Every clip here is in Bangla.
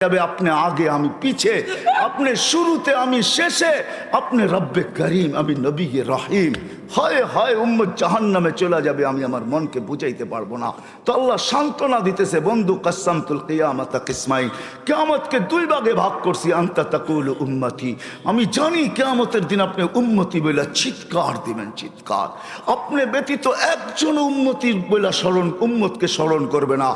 আপনি আগে আমি পিছে, আপনি শুরুতে আমি শেষে, আপনি রব্বে করিম আমি নবী রহিম। হায় হায় উম্মত জাহান্নামে চলে যাবে, আমি আমার মনকে বুঝাইতে পারবো না। তো আল্লাহ সান্ত্বনা দিতেছে, বন্ধু কাসসামতুল কিয়ামাতা কিসমাইন, কিয়ামতকে দুই ভাগে ভাগ করছি। আনতা তাকুলু উম্মতি, আমি জানি কিয়ামতের দিন আপনি উম্মতি বলে চিৎকার দিবেন, চিৎকার। আপনি ব্যতীত একজন উম্মতির বলে স্মরণ, উম্মতকে স্মরণ করবে না।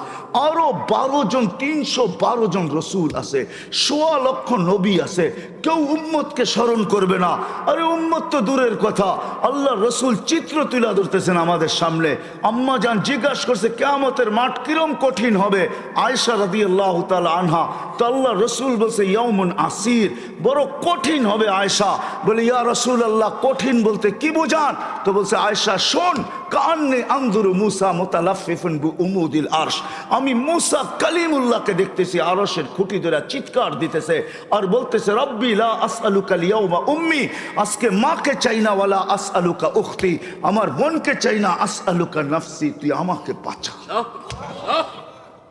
আরো 12 জন, 312 জন রসুল আছে, 1.25 লক্ষ নবী আছে, কেউ উম্মতকে স্মরণ করবে না। আরে উম্মত তো দূরের কথা, আল্লাহ রসুল চিত্র তুলে ধরতেছেন আমাদের সামনে। আম্মা জান জিজ্ঞাসা করছে কিয়ামতের মাঠ কিরম কঠিন হবে, আয়েশা রাদিয়াল্লাহু তাআলা আনহা। তো আল্লাহ রসুল বলছে ইয়াউমুন আসির, বড় কঠিন হবে। আয়েশা বলে ইয়া রাসূলুল্লাহ কঠিন বলতে কি বোঝান? তো বলছে আয়েশা শোন, কান্নে আনজুরু মুসা মুতালাফফিফুন বিউমুদিল আরশ, আমি মুসা কালিমুল্লাহকে দেখতেছি আরশের খুঁটি ধরে চিৎকার দিতেছে আর বলতেছে রব্বি লা আসআলুকা লিয়াউমা উম্মি, আজকে মাকে চাই না, ওয়ালা আসআলুকা উখতি, আমার বোনকে চাই না, আসআলুকা নাফসি, তুই আমাকে বাঁচা।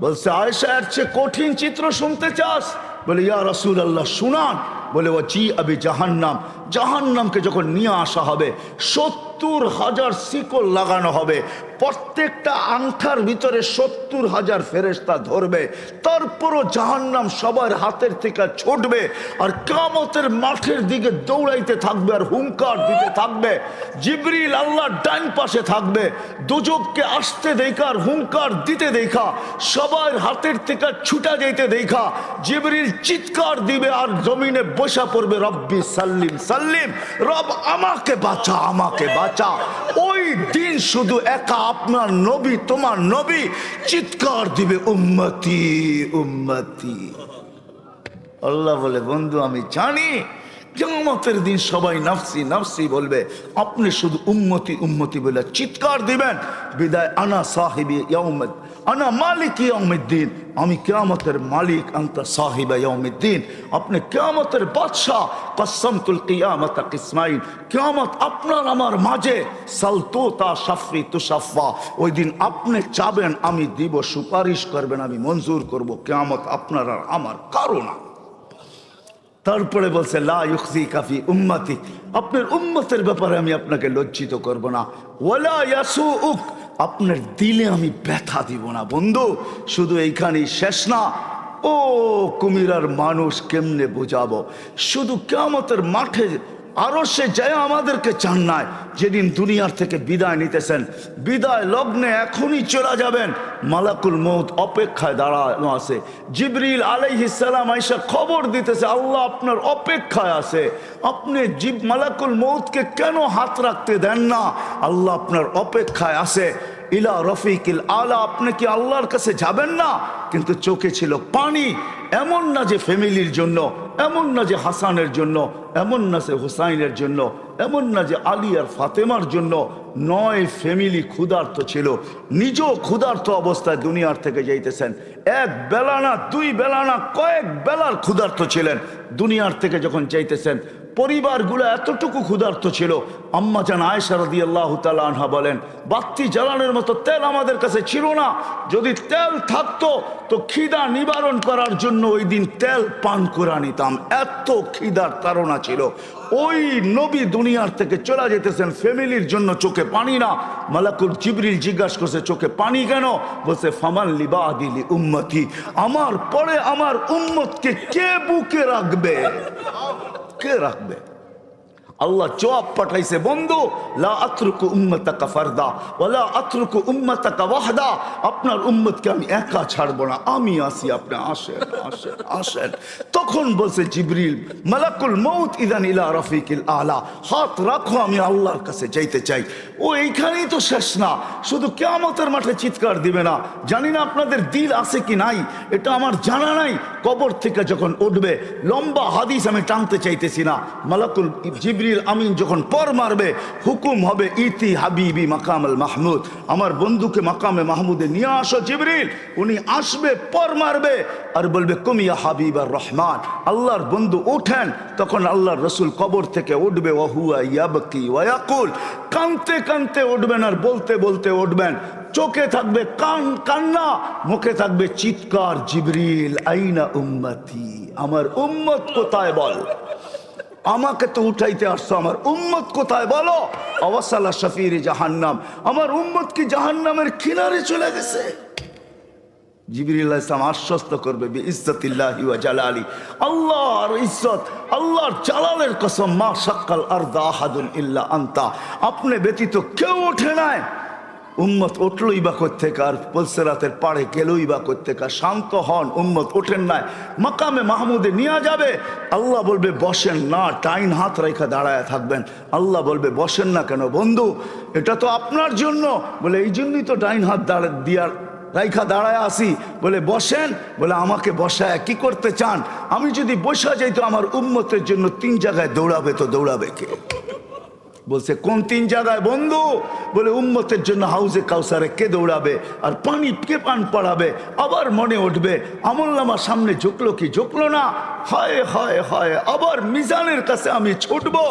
বলছে আয়েশা এর চেয়ে কঠিন চিত্র শুনতে চাস? বলে ইয়া রাসূলুল্লাহ শুনান। বলে ও জি আবি জাহান্নাম, জাহান্নামকে যখন নিয়ে আসা হবে 70,000 শিকল লাগানো হবে, প্রত্যেকটা আংটার ভিতরে 70,000 ফেরেশতা ধরবে, তারপরও জাহান্নাম সবার হাতের থেকে ছুটবে আর কিয়ামতের মাঠের দিকে দৌড়াইতে থাকবে আর হুঙ্কার দিতে থাকবে। জিবরিল আল্লাহর ডান পাশে থাকবে, দুজককে আসতে দেখা আর হুঙ্কার দিতে দেখা, সবার হাতের থেকে ছুটা যেতে দেখা জিবরিল চিৎকার দিবে আর জমিনে বসা পড়বে রব্বি সাল্লিম সাল্লিম, রব আমাকে বাঁচা, আমাকে বাঁচা। ওই দিন শুধু একা আপনার নবী, তোমার নবী চিৎকার দিবে উম্মতি উম্মতি। আল্লাহ বলে বন্ধু আমি জানি কিয়ামতের দিন সবাই নাফসি নাফসি বলবে, আপনি শুধু উম্মতি উম্মতি বলে চিৎকার দিবেন। বিদায় আনা সাহিবি ইয়াউমিদ, আনা মালিক ইয়াউমিদ্দিন, আমি কিয়ামতের মালিক, আনতা সাহিবা ইয়াউমিদ্দিন, আপনি কিয়ামতের বাদশা। কাসসামতুল কিয়ামাতা কিসমাইন, কিয়ামত আপনার আমার মাঝে। সালতুতা শাফি তুশাফা, ওই দিন আপনি চাবেন আমি দিব, সুপারিশ করবেন আমি মঞ্জুর করব। কিয়ামত আপনার আর আমার কারো না। তারপরে বলছে লা ইউখজিকা ফি উম্মতি, আপনার উম্মতের ব্যাপারে আমি আপনাকে লজ্জিত করব না। ওয়ালা ইয়াসুউক, আপনার দিলে আমি ব্যথা দিব না। বন্ধু শুধু এইখানেই শেষ না, ও কুমিরার মানুষ কেমনে বোঝাবো, শুধু কিয়ামতের মাঠে আরো সে যায় আমাদেরকে চান নাই। যেদিন দুনিয়ার থেকে বিদায় নিতেছেন, বিদায় লগ্নে এখনই চলে যাবেন, মালাকুল মউত অপেক্ষায় দাঁড়ানো আছে। জিবরিল আলাইহিস সালাম আয়েশা খবর দিতেছে আল্লাহ আপনার অপেক্ষায় আছে, আপনি মালাকুল মউতকে কেন হাত রাখতে দেন না? আল্লাহ আপনার অপেক্ষায় আছে। ইলা রফিকিল আলা, আপনি কি আল্লাহর কাছে যাবেন না? কিন্তু চোখে ছিল পানি। এমন না যে ফ্যামিলির জন্য, এমন না যে হাসানের জন্য, এমন না যে হুসাইনের জন্য, এমন না যে আলী আর ফাতেমার জন্য। 9 ফ্যামিলি ক্ষুধার্ত ছিল, নিজেও ক্ষুধার্ত অবস্থায় দুনিয়ার থেকে যাইতেছেন। এক বেলা না, 2 বেলা না, কয়েক বেলার ক্ষুধার্ত ছিলেন। দুনিয়ার থেকে যখন যাইতেছেন পরিবারগুলো এতটুকু ক্ষুধার্ত ছিল। আম্মা জান আয়েশা রাদিয়াল্লাহু তাআলা আনহা বলেন বাতি জ্বালানোর মতো তেল আমাদের কাছে ছিল না, যদি তেল থাকতো তো খিদা নিবারণ করার জন্য ওই দিন তেল পান করে নিতাম, এত খিদার তাড়না ছিল। ওই নবী দুনিয়ার থেকে চলে যেতেছেন, ফ্যামিলির জন্য চোখে পানি না। মালাকুল জিবরিল জিজ্ঞাসা করছে চোখে পানি কেন? বলছে ফামান লিবাদিলি উম্মতি, আমার পরে আমার উম্মতকে কে বুকে রাখবে, কে রাখবে? আল্লাহ জবাব পাঠাইছে বন্ধু লা আতরুকু উম্মাতাকা ফারদা ওয়ালা আতরুকু উম্মাতাকা ওয়াহদা, আপনার উম্মতকে আমি একা ছাড়বো না, আমি আসি, আপনি আসেন আসেন আসেন। তখন বলছে জিবরিল মালাকুল মউত ইদান ইলা রফিকিল আলা, হাত রাখো আমি আল্লাহর কাছে যাইতে চাই। ও এইখানেই তো শেষ না, শুধু কিয়ামতের মাঠে চিৎকার দিবে না। জানি না আপনাদের দিল আছে কি নাই, এটা আমার জানা নাই। কবর থেকে যখন উঠবে, লম্বা হাদিস আমি টানতে চাইতেছি না, মালাকুল জিবরিল জিবরিল আমিন যখন পর মারবে, হুকুম হবে ইতি হাবিবি মাকামাল মাহমুদ, আমার বন্ধুকে মাকামে মাহমুদে নিয়ে আসো জিবরিল। উনি আসবে, পর মারবে আর বলবে কুমিয়া হাবিব আর রহমান, আল্লাহর বন্ধু ওঠেন। তখন আল্লাহর রসুল কবর থেকে উঠবে, ওয়াহুয়া ইয়াবকি ওয়ায়াকুল, কানতে কানতে উঠবেন আর বলতে বলতে উঠবেন। চোখে থাকবে কান্না, মুখে থাকবে চিৎকার, জিবরিল আইনা উম্মতি, আমার উম্মত কোথায় বল, আমাকে তো উঠাইতে আসছো, আমার উম্মত কোথায় বলো। আওয়াসালা শফির জাহান্নাম, আমার উম্মত কি জাহান্নামের কিনারে চলে গেছে। জিবরিল আলাইহিস সালাম আশ্বস্ত করবে বিইজ্জতিল্লাহি ওয়া জালালি, আল্লাহর ইজ্জত, আল্লাহর জালালের কসম, মা শাক্কাল আরদা আহাদুন ইল্লা আনতা, আপনি ব্যতীত কেউ ওঠে নাই। উম্মত উঠলই বা কোত্থেকে, আর পুলসিরাতের পাড়ে গেলই বা কোত্থেকে। শান্ত হন, উম্মত ওঠেন নাই, মাকামে মাহমুদে নিয়ে যাবে। আল্লাহ বলবে বসেন না, টাইন হাত রেখা দাঁড়ায় থাকবেন। আল্লাহ বলবে বসেন না কেন বন্ধু, এটা তো আপনার জন্য। বলে এই জন্যই তো ডাইন হাত দিয়ার রাইখা দাঁড়ায় আসি। বলে বসেন। বলে আমাকে বসায় কি করতে চান? আমি যদি বসা যাই তো আমার উম্মতের জন্য 3 জায়গায় দৌড়াবে, তো দৌড়াবে কে? বলছে কোন 3 জায়গায় বন্ধু? বলে উম্মতের জন্য হাউজে কাউসারে কে দৌড়াবে, আর পানি কে পান পড়াবে। আবার মনে উঠবে আমলনামা সামনে ঝুঁকলো কি ঝুঁকলো না, হয় হয় হয়, আবার মিজানের কাছে আমি ছুটবো।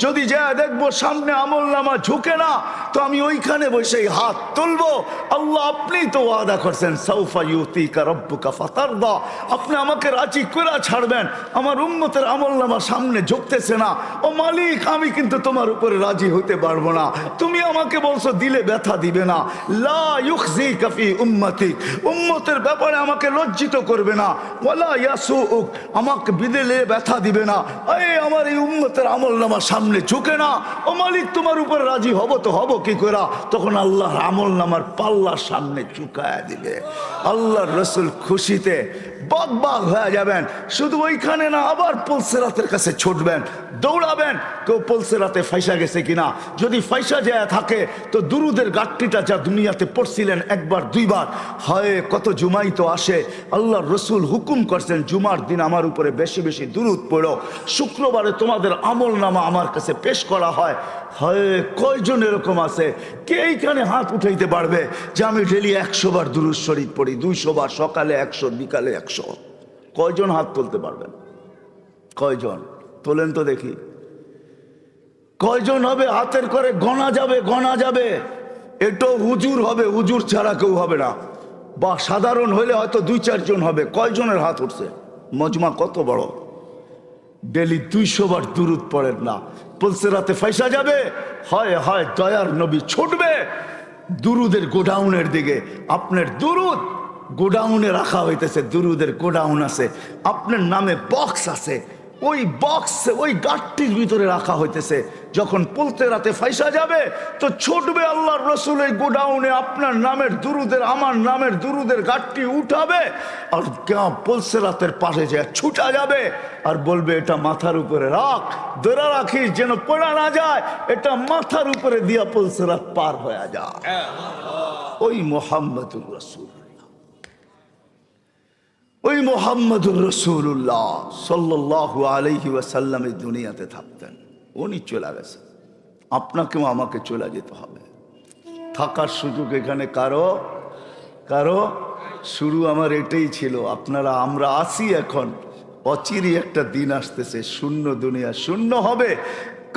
যদি যা দেখবো সামনে আমলনামা ঝুঁকে না, তো আমি ওইখানে বসে হাত তুলবো। আল্লাহ আপনি তো ওয়াদা করছেন সাউফা ইউতিকা রাব্বুকা ফাতারদা, আপনি আমাকে রাজি করে ছাড়বেন। আমার উম্মতের আমলনামা সামনে ঝুঁকতেছে না, ও মালিক আমি কিন্তু তোমার উপরে রাজি হতে পারবো না। তুমি আমাকে বলছো দিলে ব্যথা দিবে না, লা ইউখজিকা ফি উম্মতি, উম্মতের ব্যাপারে আমাকে লজ্জিত করবে না, ওয়ালা ইয়াসুউক, আমাকে বিদেলে ব্যথা দিবে না। এই আমার এই উম্মতের আমলনামা সামনে ঝুঁকে না, ও মালিক তোমার উপরে রাজি হব তো হব কি করে? তখন আল্লাহর আমলনামার পাল্লার সামনে ঝুঁকায় দিবে। আল্লাহর রাসূল খুশিতে বাগ বাগ হয়ে যাবেন। শুধু ওইখানে না, আবার পুলসিরাতের কাছে ছুটবেন, দৌড়াবেন। কেউ পুলসিরাতে ফাইসা গেছে কিনা, যদি ফাইসা যায় থাকে তো দুরুদের গাঁটটিটা যা দুনিয়াতে পড়ছিলেন একবার দুইবার, হয় কত জুমাই তো আসে। আল্লাহর রসুল হুকুম করছেন জুমার দিন আমার উপরে বেশি বেশি দুরুদ পড়ো, শুক্রবারে তোমাদের আমল নামা আমার কাছে পেশ করা হয়। হয় কয়জন এরকম আছে? কে এইখানে হাত উঠাইতে পারবে যে আমি ডেলি 100 বার দুরুদ শরীফ পড়ি, 200 বার, সকালে 100, বিকালে 100? কয়জন হাত তুলতে পারবেন? কয়জন তোলেন তো দেখি, কয়জন হবে? হাতের করে গণা যাবে, গণা যাবে। এটো হুজুর হবে, হুজুর ছাড়া কেউ হবে না, বা সাধারণ হইলে হয়তো 2-4 জন হবে। কয়জনের হাত উঠছে? মজমা কত বড়, ডেলি 200 বার দুরুদ পড়েন না, পুলসিরাতে ফাইসা যাবে। হয় হয় দয়ার নবী ছুটবে দুরুদের গোডাউনের দিকে। আপনার দুরুদ গোডাউনে রাখা হইতেছে, দুরুদের গোডাউন আছে, আপনার নামে বক্স আছে, ওই বক্স ওই গাঁটটির ভিতরে রাখা হইতেছে। যখন পুলসিরাতে ফাইসা যাবে তো ছুটবে আল্লাহর রসুল এই গোডাউনে, আপনার নামের দুরুদের, আমার নামের দুরুদের গাঁটটি উঠাবে, আর পুলসিরাতের পাশে যায় ছুটা যাবে আর বলবে এটা মাথার উপরে রাখ, ধরে রাখিস যেন পড়া না যায়, এটা মাথার উপরে দিয়া পুলসিরাত পার হয়ে যায়। ওই মুহাম্মদুর রাসূল, ওই মুহাম্মদুর রাসূলুল্লাহ সাল্লাল্লাহু আলাইহি ওয়াসাল্লাম এই দুনিয়াতে থাকতেন। উনি চলে গেছে, আপনাকেও আমাকে চলে যেতে হবে। থাকার সুযোগ এখানে কারো কারো শুরু আমার এটাই ছিল। আপনারা আমরা আসি এখন, অচিরই একটা দিন আসতেছে শূন্য দুনিয়া শূন্য হবে,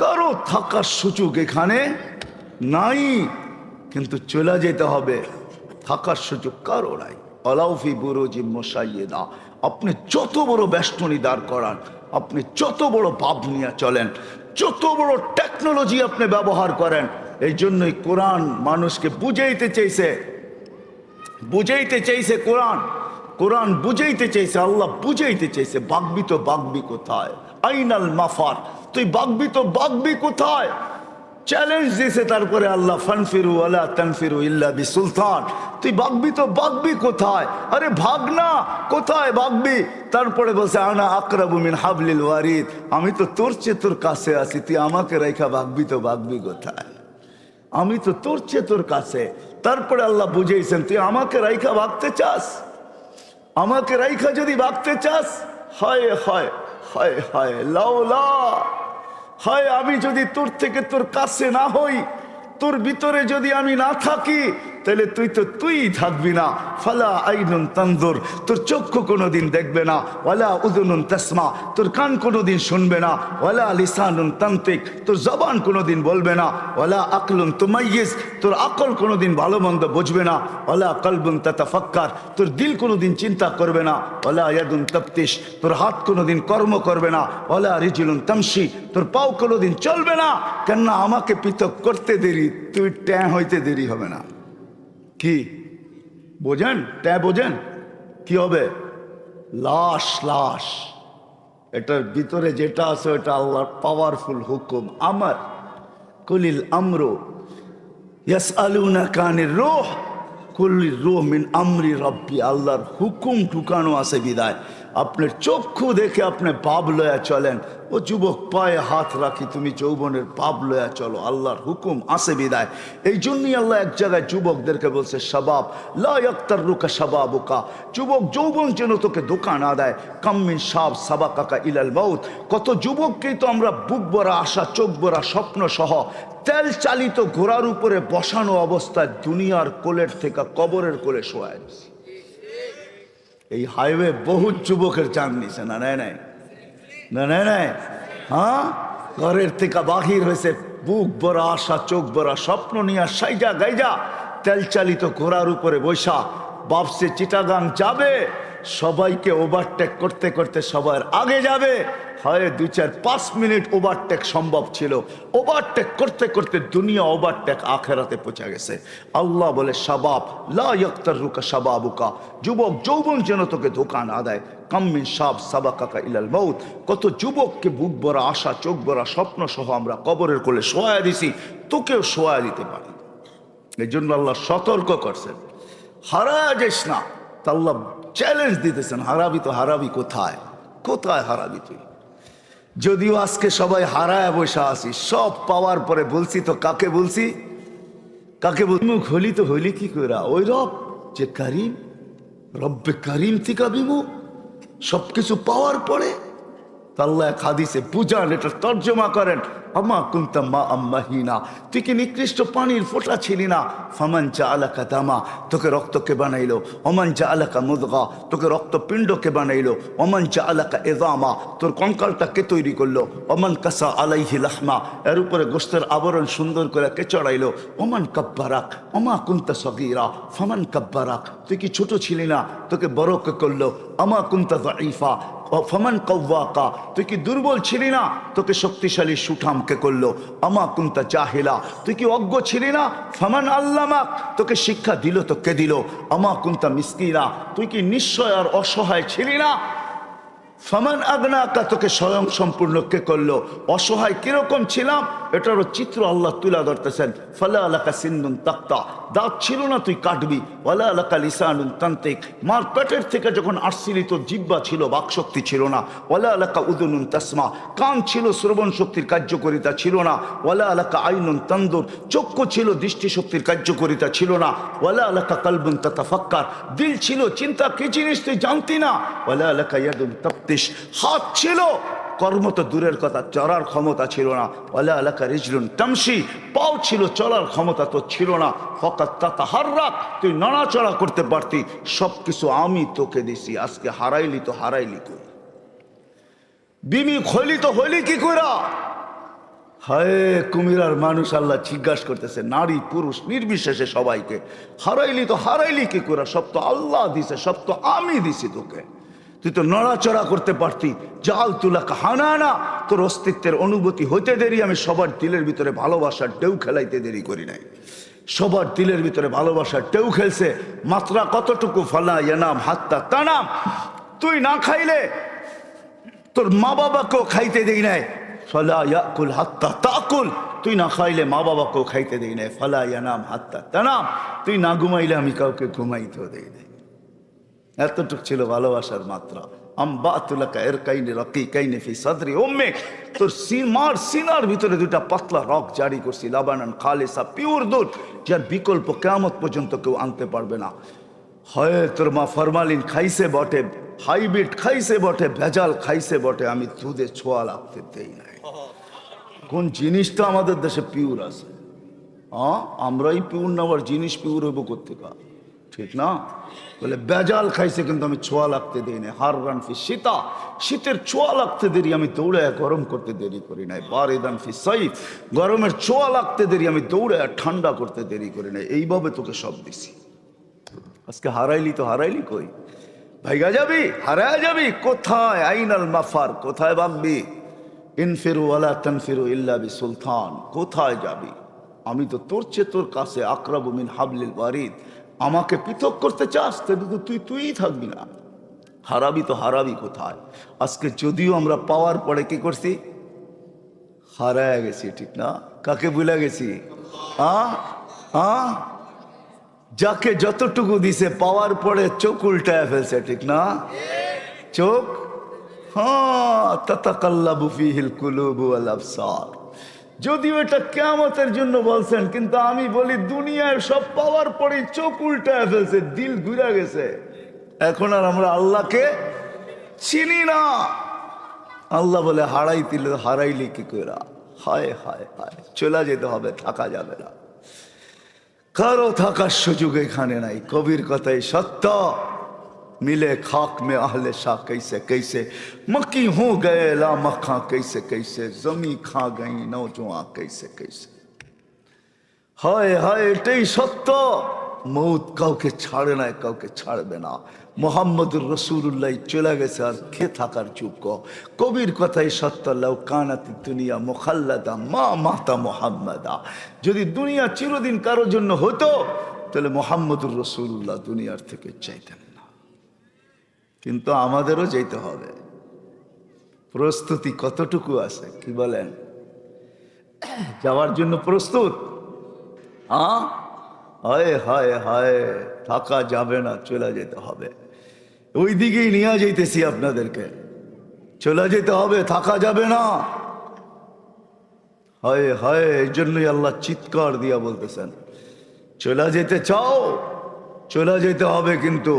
কারো থাকার সুযোগ এখানে নাই, কিন্তু চলে যেতে হবে। থাকার সুযোগ কারো নাই। আলাউফি বুরুজি মুশাইয়্যিদা, আপনি যত বড় বেষ্টনী দাঁড় করান, আপনি যত বড় ভাব নিয়ে চলেন, যত বড় টেকনোলজি আপনি ব্যবহার করেন, এই জন্যই কোরআন মানুষকে বুঝাইতে চাইছে কোরআন, কোরআন বুঝাইতে চাইছে, আল্লাহ বুঝাইতে চাইছে বাগবি তো বাগবি কোথায়, আইনাল মাফার, তুই বাগবি তো বাগবি কোথায়? চ্যালেঞ্জ দিয়েছে তারপরে আল্লাহ, ফানফিরু ওয়ালা তানফিরু ইল্লা বিসুলতান, তুই বাগবি তো বাগবি কোথায়? আরে ভাগ না, কোথায় বাগবি? তারপরে বলছে আনা আকরাবু মিন হাবলিল ওয়ারিদ, আমি তো তোর চেয়ে তোর কাছে আছি, তুই আমাকে রেখা বাগবি তো বাগবি কোথায়? আমি তো তোর চেয়ে তোর কাছে। তারপরে আল্লাহ বুঝেছেন তুই আমাকে রাইখা ভাগতে চাস, আমাকে রাইখা যদি ভাগতে চাস, হয় হয় হয় হয় লাউলা হয় আমি যদি তোর থেকে তোর কাছে না হই, তোর ভিতরে যদি আমি না থাকি, তাহলে তুই থাকবি না। ফালা আইনুন তানজুর, তোর চক্ষু কোনোদিন দেখবে না। ওয়ালা উযুনুন তাসমা, তোর কান কোনোদিন শুনবে না। ওয়ালা লিসানুন তানতিক, তোর জবান কোনোদিন বলবে না। ওয়ালা আকলুন তুমাইয়িজ, তোর আকল কোনোদিন ভালো মন্দ বুঝবে না। ওয়ালা কলবুন তাতাফাক্কার, তোর দিল কোনোদিন চিন্তা করবে না। ওয়ালা ইয়াদুন তাফতিশ, তোর হাত কোনোদিন কর্ম করবে না। ওয়ালা রিজলুন তামশি, তোর পাও কোনোদিন চলবে না। কেননা আমাকে পৃথক করতে দেরি, তুই ট্যাঁ হইতে দেরি হবে না। কি বোঝেন? ট্যাঁ বোঝেন? কি হবে? লাশ। লাশ, এটার ভিতরে যেটা আছে ওটা আল্লাহর পাওয়ারফুল হুকুম। আমার কুলিল আমরু ইয়াসআলুনাকা আনির রূহ কুলির রূহ মিন আমরি রাব্বি, আল্লাহর হুকুম ঢুকানো আছে বিদায় আপনার চক্ষু দেখে আপনি পাপ লয়া চলেন। ও যুবক, পায়ে হাত রাখি, তুমি যৌবনের পাপ লয়া চলো, আল্লাহর হুকুম আছে বিদায়। এই জন্যই আল্লাহ এক জায়গায় যুবকদেরকে বলছে, শাবাব লা ইয়াক্তাররুকা শাবাবুকা, যুবক যৌবন যেন তোকে ধোঁকা না দেয়। কাম্মিন শাব সাবাকাকা ইলাল মাউত, কত যুবককেই তো আমরা বুক ভরা আশা, চোখ ভরা স্বপ্ন সহ তেল চালিত ঘোড়ার উপরে বসানো অবস্থায় দুনিয়ার কোলের থেকে কবরের কোলে শোয়া দিছি। এই হাইওয়ে বহুত যুবকের জান নিছে না, নেয় নাই? না নেয় নাই? হ্যাঁ, ঘরের থেকে বাহির হয়েছে বুক ভরা আশা, চোখ ভরা স্বপ্ন নিয়ে সাইজা গাইজা তেল চালিত ঘোড়ার উপরে বৈশা বাপসে চিটাগাং যাবে। সবাইকে ওভারটেক করতে করতে সবার আগে যাবে। হয় 2-4-5 মিনিট ওভারটেক সম্ভব ছিল, ওভারটেক করতে করতে দুনিয়া ওভারটেক আখেরাতে পৌঁছে গেছে। আল্লাহ বলে, শাবাব লা ইয়াক্তাররুকা শাবাবুকা, যুবক যৌবন যেন তোকে ধোঁকা না দেয়। কাম্মিন শাব সাবাকাকা ইলাল মাউত, কত যুবককে বুক ভরা আশা, চোখ ভরা স্বপ্ন সহ আমরা কবরের কোলে শোয়া দিছি, তোকেও শোয়া দিতে পারি। এই জন্য আল্লাহ সতর্ক করছেন, হারায় যাস না। তা আল্লাহ চ্যালেঞ্জ দিতেছেন, হারাবি তো হারাবি কোথায়? কোথায় হারাবি তুই? যদিও আজকে সবাই হারায় বসে আসি, সব পাওয়ার পরে বলছি তো কাকে বলছি? কাকে বল? মুখ হলি তো হলি কি করে? ওই রব যে করিম, রব্বে করিম থেকে বিমুখ, সবকিছু পাওয়ার পরে। আল্লাহ এক হাদিসে বুঝান, এটা তর্জমা করেন, আমা কুনতা মা আম্মাহিনা, তুই কি নিকৃষ্ট পানির ফোঁটা ছিলি না? ফামান জাআলাকা দামা, তোকে রক্তকে বানাইলো। ওমান জাআলাকা মুদগা, তোকে রক্তপিণ্ডকে বানাইলো। ওমান জাআলাকা ইযামা, তোর কঙ্কালটা কে তৈরি করলো? ওমান কাসা আলাইহি লাহমা, এর উপরে গোশতের আবরণ সুন্দর করে কে চড়াইলো? ওমান কাব্বারাক ওমা কুনতা সগীরা ফামান কাব্বারাক, তুই কি ছোট ছিলি না? তোকে বড় কে করলো। আমা কুনতা যায়ীফা ফমান কওয়াকা, তুই কি দুর্বল ছিলি না? তোকে শক্তিশালী সুঠামকে করলো। আমা কুনতা জাহিলা, তুই কি অজ্ঞ ছিলি না? ফামান আল্লামাক, তোকে শিক্ষা দিল তো কে দিল? আমা কুনতা মিসকিনা, তুই কি নিশ্চয় আর অসহায় ছিলি না? ফামান আগনাকা, তোকে স্বয়ং সম্পূর্ণ কে করলো? অসহায় কিরকম ছিলাম এটারও চিত্র আল্লাহ তুলা ধরতেছেন। ফালা আলাকা সিন্নুন তাক্তা, দাঁত ছিল না তুই কাটবি। ওয়ালা আলাকা লিসানুন তান্তিক, মার পেটের থেকে যখন আসছিলি তোর জিহ্বা ছিল, বাকশক্তি ছিল না। ওয়ালা আলাকা উদুনুন তাসমা, কান ছিল, শ্রবণ শক্তির কার্যকরিতা ছিল না। ওয়ালা আলাকা আইনুন তানদুর, চক্ষু ছিল, দৃষ্টিশক্তির কার্যকরিতা ছিল না। ওয়ালা আলাকা কলবুন তাতাফাক্কার, দিল ছিল, চিন্তা কি জিনিস তুই জানতি না। ওয়ালা আলাকা ইয়াদুন তাফতিশ, হাত ছিল, কর্ম তো দূরের কথা, চলার ক্ষমতা ছিল না। ওয়ালা আলাকা রিজলুন তামশি, পাও ছিল, চলার ক্ষমতা তো ছিল না। ফাকাত তাতাহাররাক, তুই নড়াচড়া করতে পারতি। সব কিছু আমি তোকে দিছি, আজকে হারাইলি তো হারাইলি কই? বিমি হইলি তো হইলি কি কইরা? হায় কুমিরার মানুষ আল্লাহ জিজ্ঞাসা করতেছে, নারী পুরুষ নির্বিশেষে সবাইকে, হারাইলি তো হারাইলি কি কইরা? সব তো আল্লাহ দিছে, সব তো আমি দিছি তোকে। তুই তো নড়াচড়া করতে পারতি। জাল তুলা হানানা, তোর অস্তিত্বের অনুভূতি হইতে দেরি, আমি সবার দিলের ভিতরে ভালোবাসার ঢেউ খেলাইতে দেরি করি নাই। সবার দিলের ভিতরে ভালোবাসার ঢেউ খেলছে। মাত্রা কতটুকু? ফালা ইয়ানাম হাত্তা তানাম, তুই না খাইলে তোর মা বাবাকেও খাইতে দেই নাই। ফালা ইয়াকুল হাত্তা তাকুল, তুই না খাইলে মা বাবাকেও খাইতে দেই নাই। ফালা ইয়ানাম হাত্তা তানাম, তুই না ঘুমাইলে আমি কাউকে ঘুমাইতেও দেই নাই। এতটুক ছিল ভালোবাসার মাত্রা। আম্বাতুলাকা ইরকাইনি রাকিকাইনি ফি সাদরি উম্মিক, তোর মার সিনার ভিতরে দুইটা পাতলা রক জারি করছি, লাবানান খালিসা, পিওর দুধ, যার বিকল্প কিয়ামত পর্যন্ত কেউ আনতে পারবে না। হয় তোর মা ফরমালিন খাইছে বটে, হাইব্রিড খাইছে বটে, ভেজাল খাইছে বটে, আমি দুধে ছোঁয়া লাগতে দেই নাই। কোন জিনিসটা আমাদের দেশে পিওর আছে? হ্যাঁ, আমরাই পিওর না, আবার জিনিস পিওর হইব কোথেকা? ঠিক না? বলে বেজাল খাইছে কিন্তু আমি ছোঁয়া লাগতে দিই না। হার রান ফি শীতা, শীতের ছোঁয়া লাগতে দেরি আমি দৌড়ে গরম করতে দেরি করি নাই। বারিদান ফি সাইফ, গরমের ছোঁয়া লাগতে দেরি আমি দৌড়ে ঠান্ডা করতে দেরি করি নাই। এইভাবে তোকে সব দিছি। আজকে হারাইলি তো হারাইলি কই? ভাইগা যাবি, হারায় যাবি কোথায়? আইনাল মাফার, কোথায় ভাববি? ইনফিরু ওয়ালা তানফিরু ইল্লা বিসুলতান, কোথায় যাবি? আমি তো তোর চেয়ে তোর কাছে আকরাবু মিন হাবলিল ওয়ারিদ। আমাকে পৃথক করতে চাস তাহলে তো তুইই থাকবি না। হারাবি তো হারাবি কোথায়? আজকে যদিও আমরা পাওয়ার পরে কি করছি? হারায় গেছি, ঠিক না? কাকে ভুলে গেছি? যাকে যতটুকু দিছে পাওয়ার পরে চোখ উল্টায় ফেলছে, ঠিক না? চোখ, হ্যাঁ, তাতাকাল্লাবু ফিহিল কুলুবু ওয়াল আবসার। যদিও এটা কিয়ামতের জন্য বলছেন, কিন্তু আমি বলি দুনিয়ার সব পাওয়ার পরে চোখ উল্টায় ফেলছে, দিল ঘুরে গেছে। এখন আর আমরা আল্লাহকে চিনি না। আল্লাহ বলে হারাইলি কি কইরা? হায় হায় হায়, চলে যেতে হবে, থাকা যাবে না। কারো থাকার সুযোগ এখানে নাই। কবির কথাই সত্য, मिले खाक में आहले शाह कैसे कैसे, मक्की हो गए ला मखा कैसे कैसे, जमी खा गई नौजुआ कैसे कैसे। हाय हाय, এটাই সত্য। মৌত কাউকে ছাড়ে না, কাউকে ছাড়বে না। মোহাম্মদুর রাসূলুল্লাহ চলে গেছে, আর কে থাকার যোগ্য? কবির কথাই সত্য, লাউ কানাতি দুনিয়া মুখাল্লাদা মা মাতা মুহাম্মাদা। যদি দুনিয়া চিরদিন কারোর জন্য হতো তাহলে মোহাম্মদুর রাসূলুল্লাহ দুনিয়ার থেকে চাইতেন না। কিন্তু আমাদেরও যেতে হবে। প্রস্তুতি কতটুকু আছে কি বলেন? যাওয়ার জন্য প্রস্তুত? হ্যাঁ, হায় হায় হায়, থাকা যাবে না, চলে যেতে হবে। ওই দিকেই নিয়ে যাইতেছি আপনাদেরকে, চলে যেতে হবে, থাকা যাবে না। হায় হায়, এই জন্যই আল্লাহ চিৎকার দিয়া বলতেছেন, চলে যেতে চাও, চলে যেতে হবে, কিন্তু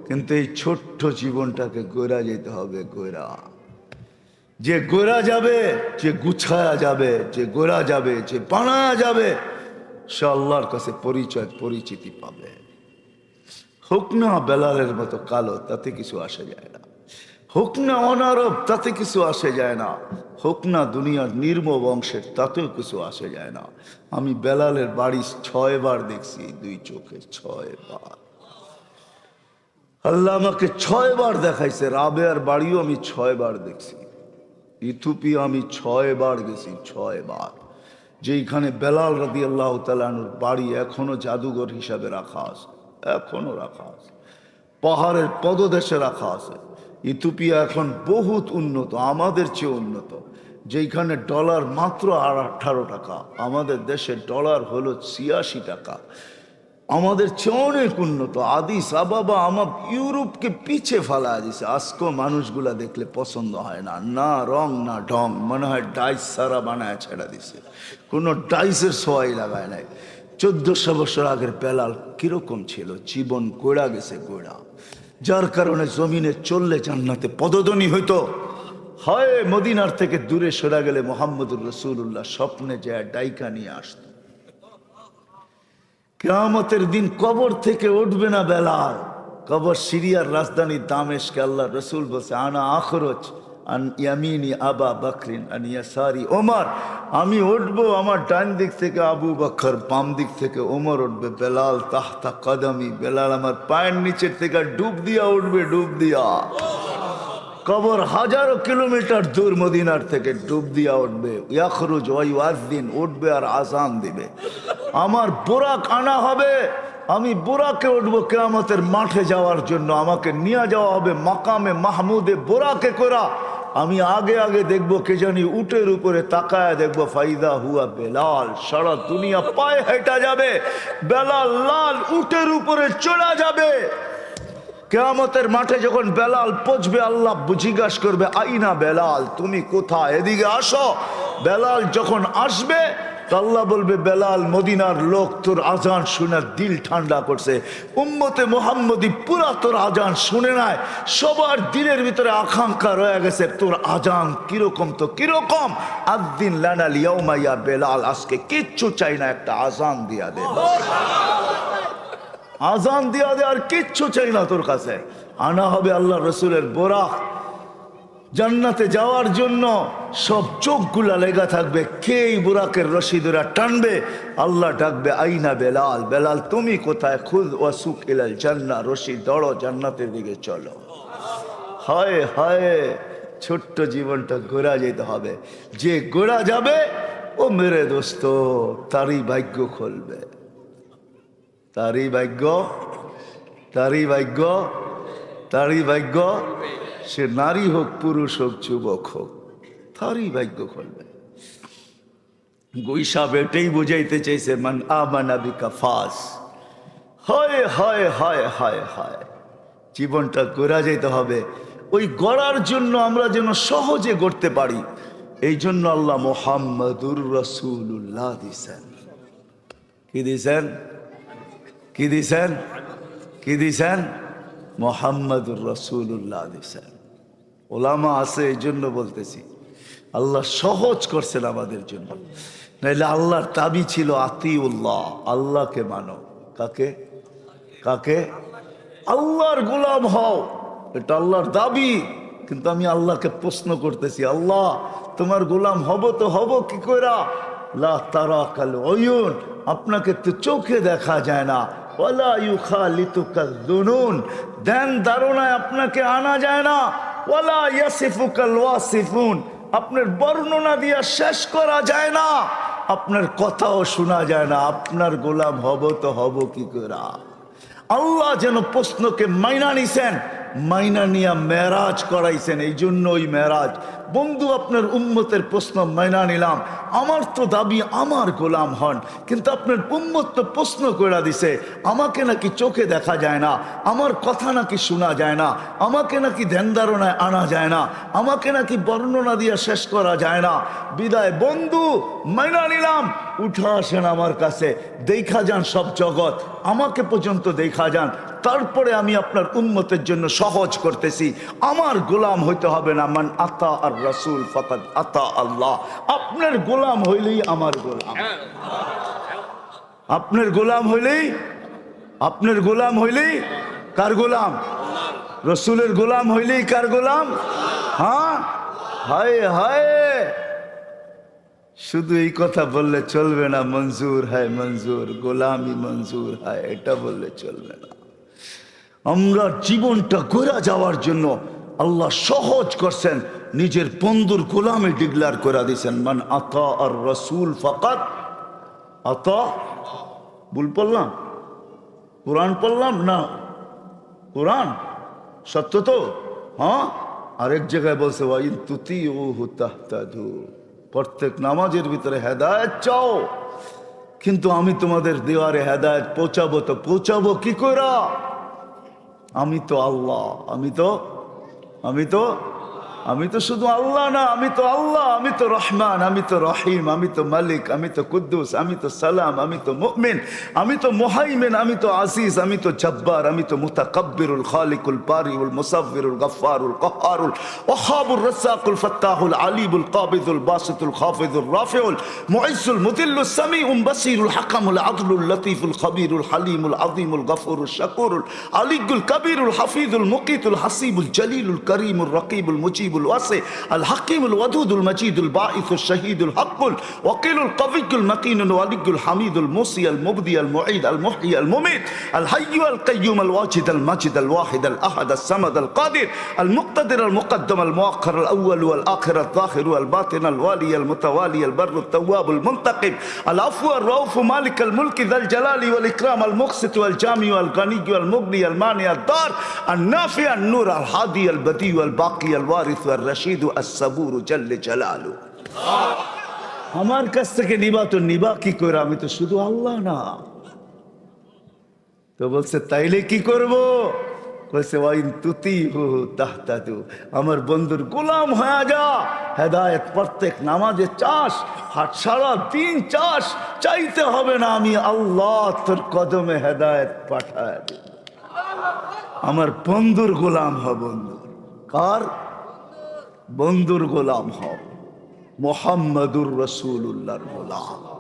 কিন্তু এই ছোট্ট জীবনটাকে গড়া যেতে হবে। গড়া, যে গড়া যাবে, যে গুছায়া যাবে, যে গড়া যাবে, যে বানায়া যাবে, সে আল্লাহর কাছে পরিচয় পরিচিতি পাবে। হোক না বেলালের মতো কালো, তাতে কিছু আসে যায় না। হোক না অনারব, তাতে কিছু আসে যায় না। হোক না দুনিয়ার নির্ম বংশের, তাতেও কিছু আসে যায় না। আমি বেলালের বাড়ি 6 বার দেখছি, 2 চোখে 6 বার। আল্লাহ আমাকে 6 বার দেখাইছে। রাবেয়ার বাড়িও আমি 6 বার দেখছি। ইথিওপিয়া আমি 6 বার গেছি, 6 বার। যেইখানে বেলাল রাদিয়াল্লাহু তাআলা আনহুর বাড়ি এখনো জাদুঘর হিসাবে রাখা আছে, এখনো রাখা আছে, পাহাড়ের পদদেশে রাখা আছে। ইথিওপিয়া এখন বহুত উন্নত, আমাদের চেয়ে উন্নত। যেইখানে ডলার মাত্র 18 টাকা, আমাদের দেশে ডলার হলো 86 টাকা। আমাদের চেয়ে অনেক উন্নত। আদিস আবাবা আমার ইউরোপকে পিছে ফেলা দিছে। আজকেও মানুষগুলা দেখলে পছন্দ হয় না, না রং না ঢং, মনে হয় ডাইস সারা বানায় ছেড়া দিছে, কোনো ডাইসের সোয়াই লাগায় নাই। 1400 বছর আগের বেলাল কিরকম ছিল? জীবন গোড়া গেছে, গোড়া। যার কারণে জমিনে চললে জান্নাতে পদধ্বনি হইতো। হয় মদিনার থেকে দূরে সরে গেলে মুহাম্মদুর রাসূলুল্লাহ স্বপ্নে যায় ডাইকা নিয়ে আসত। কিয়ামতের দিন কবর থেকে উঠবে না বেলাল। কবর সিরিয়ার রাজধানী দামেস্কে। আল্লাহ রসুল বলছে, আনা আখরজ আন ইয়ামিনি আবা বকরিন আন ইয়াসারি ওমর। আমি উঠবো আমার ডান দিক থেকে আবু বকর, বাম দিক থেকে ওমর উঠবে। বেলাল তাহতা কদমি, বেলাল আমার পায়ের নিচের থেকে ডুব দিয়া উঠবে, ডুব দিয়া। কবর হাজারো কিলোমিটার দূর মদিনার থেকে, ডুব দিয়া উঠবে। ইয়াখরুজ ওয়া ইউআযিন, উঠবে আর আযান দিবে। আমার বুরাক আনা হবে, আমি বুরাকে উঠবো কিয়ামতের মাঠে যাওয়ার জন্য। আমাকে নিয়ে যাওয়া হবে মাকামে মাহমুদে বুরাকে করা। আমি আগে আগে দেখবো, কে জানি উটের উপরে তাকায় দেখবো, ফাইদা হুয়া বেলাল। সারা দুনিয়া পায়ে হেঁটা যাবে, বেলাল লাল উটের উপরে চড়া যাবে। কিয়ামতের মাঠে যখন বেলাল পৌঁছবে, আল্লাহ জিজ্ঞাসা করবে, আইনা বেলাল, তুমি কোথায়? এদিকে আসো। বেলাল যখন আসবে, তো আল্লাহ বলবে বেলাল মদিনার লোক তোর আজান শুনে দিল ঠান্ডা করছে, উম্মতে মুহাম্মদী পুরা তোর আজান শুনে নাই, সবার দিলের ভিতরে আকাঙ্ক্ষা রয়ে গেছে তোর আজান কিরকম, তো কিরকম, আদ্দিন লানা লিয়াউমা ইয়া বেলাল, আজকে কিচ্ছু চাই না, একটা আজান দিয়া দে, আজান দিয়া দে, আর কিচ্ছু চাই না তোর কাছে। আনা হবে আল্লাহ রসুলের বোরাক, জান্নাতে যাওয়ার জন্য সব চোখগুলা লেগা থাকবে, কে এই বুরাকের রশি ধরে টানবে, আল্লাহ ডাকবে আইনা বেলাল, বেলাল তুমি কোথায়, খুদ ওয়াসুক ইলাল জান্নাহ, রশি ধরো জান্নাতের দিকে চলো। হায় হায়, ছোট্ট জীবনটা গোড়া যেতে হবে, যে গোড়া যাবে ও মেরে দোস্ত তারই ভাগ্য খুলবে, তারই ভাগ্য, তারই ভাগ্য, তারই ভাগ্য, সে নারী হোক পুরুষ হোক যুবক হোক, তারই ভাগ্য খুলবে। গুইসাব এটাই বুঝাইতে চাইছে, মান আমানা বিকা ফাস। হায় হায় হায় হায় হায়, জীবনটা গড়া যেতে হবে, ওই গড়ার জন্য আমরা যেন সহজে গড়তে পারি, এই জন্য আল্লাহ মুহাম্মাদুর রাসূলুল্লাহ দিছেন। কি দিছেন, কি দিছেন, কি দিছেন, মুহাম্মাদুর রাসূলুল্লাহ দিছেন। ওলামা আছে এই জন্য বলতেছি, আল্লাহ সহজ করছেন আমাদের জন্য, নাইলে আল্লাহর দাবি ছিল আতিউল্লাহ, আল্লাহকে মানো। কাকে, কাকে, আল্লাহর গোলাম হও, এটা আল্লাহর দাবি। কিন্তু আমি আল্লাহকে প্রশ্ন করতেছি, আল্লাহ তোমার গোলাম হব তো হব কি কইরা, লা তারাকাল উয়ুন, আপনাকে তো চোখে দেখা যায় না, ওয়ালা ইউখালিতুকাল যুনুন, ধ্যান ধারণায় আপনাকে আনা যায় না, ওয়ালা ইয়াসিফুকাল ওয়াসিফুন, আপনার বর্ণনা দিয়া শেষ করা যায় না, আপনার কথাও শোনা যায় না, আপনার গোলাম হব তো হব কি কইরা। আল্লাহ যেন প্রশ্নকে মাইনা নিছেন, মাইনা নিয়া মেরাজ করাইছেন, এই জন্য ওই মেরাজ। বন্ধু আপনার উম্মতের প্রশ্ন মাইনা নিলাম, আমার তো দাবি আমার গোলাম হন, কিন্তু আপনার উম্মত তো প্রশ্ন করে দিছে, আমাকে নাকি চোখে দেখা যায় না, আমার কথা নাকি শোনা যায় না, আমাকে নাকি ধ্যান ধারণায় আনা যায় না, আমাকে নাকি বর্ণনা দিয়ে শেষ করা যায় না। বিদায় বন্ধু, মাইনা নিলাম, উঠা আসেন আমার কাছে, দেখা যান সব জগৎ, আমাকে পর্যন্ত দেখা যান, তারপরে আমি আপনার উম্মতের জন্য সহজ করতেছি। আমার গোলাম হইতে হবে না, মান আতা আর রাসূল ফাকাদ আতা আল্লাহ, আপনার গোলাম হইলেই আমার গোলাম, আপনার গোলাম হইলেই, আপনার গোলাম হইলেই কার গোলাম, রসুলের গোলাম হইলেই কার গোলাম। হ্যাঁ, হায় হায়, শুধু এই কথা বললে চলবে না, মঞ্জুর হ্যায় মঞ্জুর, গোলামি মঞ্জুর হ্যায়, এটা বললে চলবে না। আমরা জীবনটা গড়া যাওয়ার জন্য আল্লাহ সহজ করছেন, নিজের বন্ধুর গোলামে ডিক্লেয়ার করে দিয়েছেন, মান আতা আর রাসূল ফাকাত আতা। ভুল পড়লাম, কোরআন পড়লাম না, কোরআন সত্য তো। হ্যাঁ, আরেক জায়গায় বলছে ওয়াইন তুতিউহু তাহতাদু, প্রত্যেক নামাজের ভিতরে হেদায়েত চাও, কিন্তু আমি তোমাদের দেওয়ারে হেদায়েত পৌঁছাবো, তো পৌঁছাবো কি কইরা, আমি তো আল্লাহ, আমি তো শুধু আল্লাহ না, আমি তো আল্লাহ, আমি তো রহমান, আমি তো রহিম, আমি তো মালিক, আমি তো কুদ্দুস, আমি তো সালাম, আমি তো মুমিন, আমি তো মুহাইমিন, আমি তো আজিজ, আমি তো জব্বার, আমি তো মুতাকাব্বিরুল খালিকুল বারিউল মুসাব্বিরুল গফফারুল কহ্হারুল ওয়াহাবুর রাজ্জাকুল ফাত্তাহুল আলিমুল কাবিদুল বাসিতুল খাফিদুর রাফিউল মুইজ্জুল মুদিল্লুস সামিউল বাসিরুল হাকামুল আদলুল লতীফুল খবীরুল হালিমুল আযীমুল গফুরুল শাকুরুল আলিকুল কবীরুল হাফিজুল মুকিতুল হাসিবুল জলিলুল করিমুল রকিবুল মুজিব الواسع الحكيم الودود المجيد الباعث الشهيد الحق الوكيل القوي المكين الولي الحميد الموصي المبدي المعيد المحيي المميت الحي القيوم الواجد المجيد الواحد الأحد الصمد القادر المقتدر المقدم المؤخر الأول والآخر الظاهر والباطن الوالي المتوالي البر التواب المنتقم العفو الرؤوف مالك الملك ذا الجلال والإكرام المقسط والجامع والغني والمغني المانع الضار النافع النور الهادي البديع الباقي الوارث الرشيد الصبور جل جلاله। আমার কাছ থেকে নিবা তো নিবা কি করে, আমি তো শুধু আল্লাহ না। তো বলছে তাইলে কি করব, বলছে ওয়াইন তুতিহু তাহতাদু, আমার বন্ধুর গোলাম হয়ে যা, হেদায়েত প্রত্যেক নামাজে চাস, হাট সারা দিন চাস, চাইতে হবে না, আমি আল্লাহ তোর কদমে হেদায়েত পাঠায় দেব। আমার বন্ধুর গোলাম হ, বন্ধুর। কার? বন্ধুর গোলাম হ, মুহাম্মাদুর রাসূলুল্লাহর গোলাম।